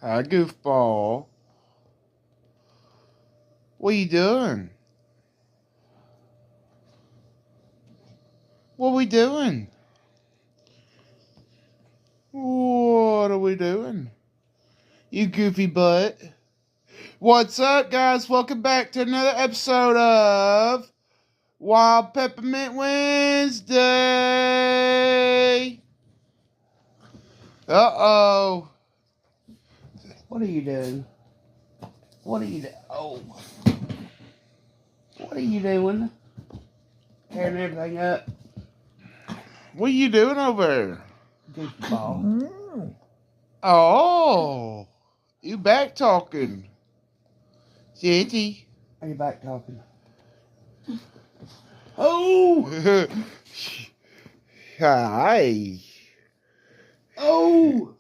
Hi, goofball. What are you doing? What are we doing? What are we doing? You goofy butt. What's up, guys? Welcome back to another episode of Wild Peppermint Wednesday. Uh-oh. What are you doing? What are you doing? Oh. What are you doing? Tearing everything up. What are you doing over there? Goofball. Oh. You back talking. City. Are you back talking? Oh! Hi. Oh!